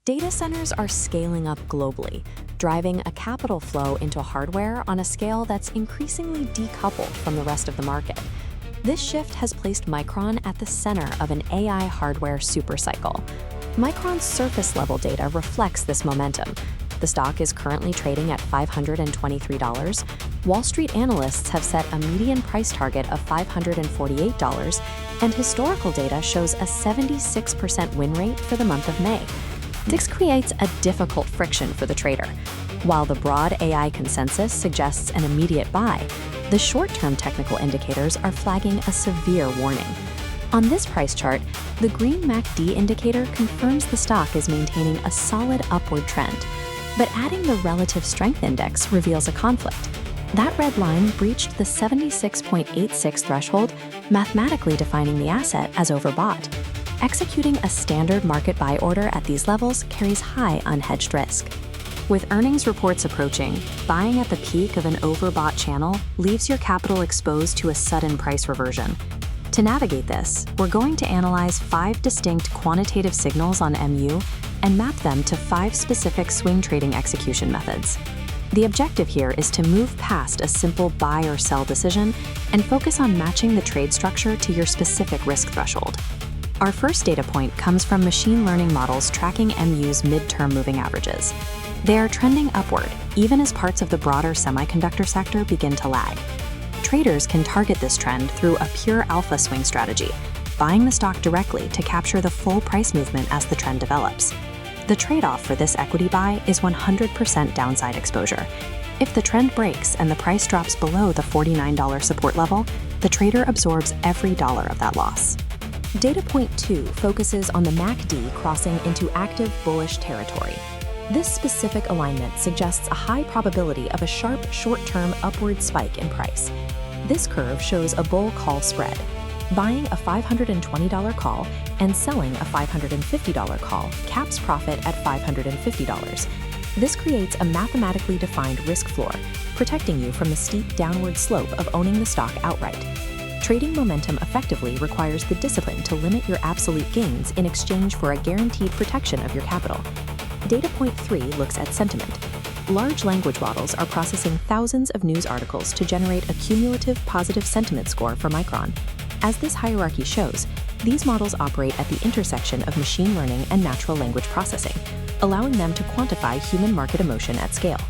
Data centers are scaling up globally, driving a capital flow into hardware on a scale that's increasingly decoupled from the rest of the market. This shift has placed Micron at the center of an AI hardware supercycle. Micron's surface-level data reflects this momentum. The stock is currently trading at $523. Wall Street analysts have set a median price target of $548, and historical data shows a 76% win rate for the month of May. This creates a difficult friction for the trader. While the broad AI consensus suggests an immediate buy, the short-term technical indicators are flagging a severe warning. On this price chart, the green MACD indicator confirms the stock is maintaining a solid upward trend, but adding the relative strength index reveals a conflict. That red line breached the 76.86 threshold, mathematically defining the asset as overbought. Executing a standard market buy order at these levels carries high unhedged risk. With earnings reports approaching, buying at the peak of an overbought channel leaves your capital exposed to a sudden price reversion. To navigate this, we're going to analyze 5 distinct quantitative signals on MU and map them to 5 specific swing trading execution methods. The objective here is to move past a simple buy or sell decision and focus on matching the trade structure to your specific risk threshold. Our first data point comes from machine learning models tracking MU's midterm moving averages. They are trending upward, even as parts of the broader semiconductor sector begin to lag. Traders can target this trend through a pure alpha swing strategy, buying the stock directly to capture the full price movement as the trend develops. The trade-off for this equity buy is 100% downside exposure. If the trend breaks and the price drops below the $49 support level, the trader absorbs every dollar of that loss. Data point 2 focuses on the MACD crossing into active bullish territory. This specific alignment suggests a high probability of a sharp short-term upward spike in price. This curve shows a bull call spread. Buying a $520 call and selling a $550 call caps profit at $550. This creates a mathematically defined risk floor, protecting you from the steep downward slope of owning the stock outright. Trading momentum effectively requires the discipline to limit your absolute gains in exchange for a guaranteed protection of your capital. Data point 3 looks at sentiment. Large language models are processing thousands of news articles to generate a cumulative positive sentiment score for Micron. As this hierarchy shows, these models operate at the intersection of machine learning and natural language processing, allowing them to quantify human market emotion at scale.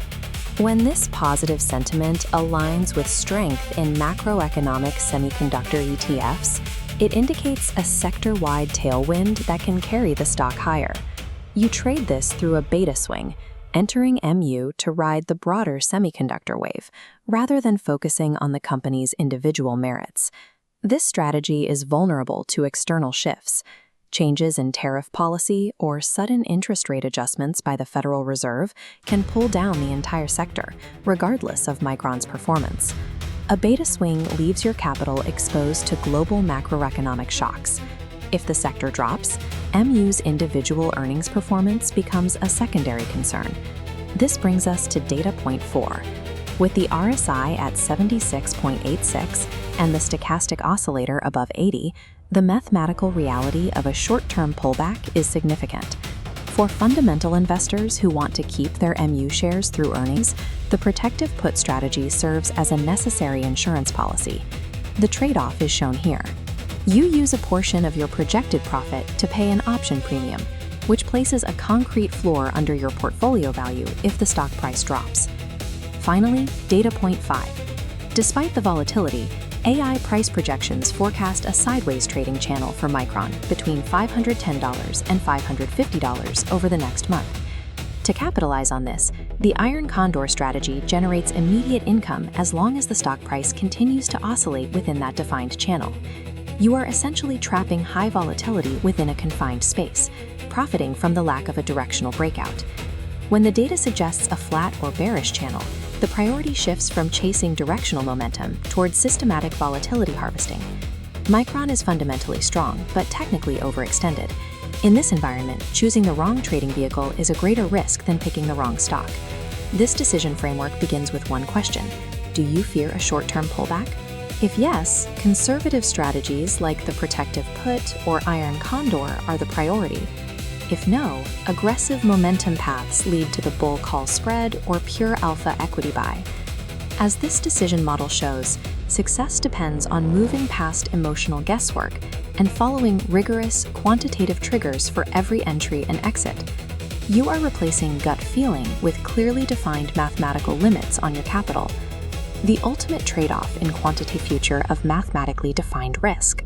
When this positive sentiment aligns with strength in macroeconomic semiconductor ETFs, it indicates a sector-wide tailwind that can carry the stock higher. You trade this through a beta swing, entering MU to ride the broader semiconductor wave, rather than focusing on the company's individual merits. This strategy is vulnerable to external shifts. Changes in tariff policy or sudden interest rate adjustments by the Federal Reserve can pull down the entire sector, regardless of Micron's performance. A beta swing leaves your capital exposed to global macroeconomic shocks. If the sector drops, MU's individual earnings performance becomes a secondary concern. This brings us to data point 4. With the RSI at 76.86 and the stochastic oscillator above 80, the mathematical reality of a short-term pullback is significant. For fundamental investors who want to keep their MU shares through earnings, the protective put strategy serves as a necessary insurance policy. The trade-off is shown here. You use a portion of your projected profit to pay an option premium, which places a concrete floor under your portfolio value if the stock price drops. Finally, data point 5. Despite the volatility, AI price projections forecast a sideways trading channel for Micron between $510 and $550 over the next month. To capitalize on this, the Iron Condor strategy generates immediate income as long as the stock price continues to oscillate within that defined channel. You are essentially trapping high volatility within a confined space, profiting from the lack of a directional breakout. When the data suggests a flat or bearish channel, the priority shifts from chasing directional momentum towards systematic volatility harvesting. Micron is fundamentally strong, but technically overextended. In this environment, choosing the wrong trading vehicle is a greater risk than picking the wrong stock. This decision framework begins with one question: do you fear a short-term pullback? If yes, conservative strategies like the protective put or Iron Condor are the priority. If no, aggressive momentum paths lead to the bull call spread or pure alpha equity buy. As this decision model shows, success depends on moving past emotional guesswork and following rigorous quantitative triggers for every entry and exit. You are replacing gut feeling with clearly defined mathematical limits on your capital, the ultimate trade-off in quantitative future of mathematically defined risk.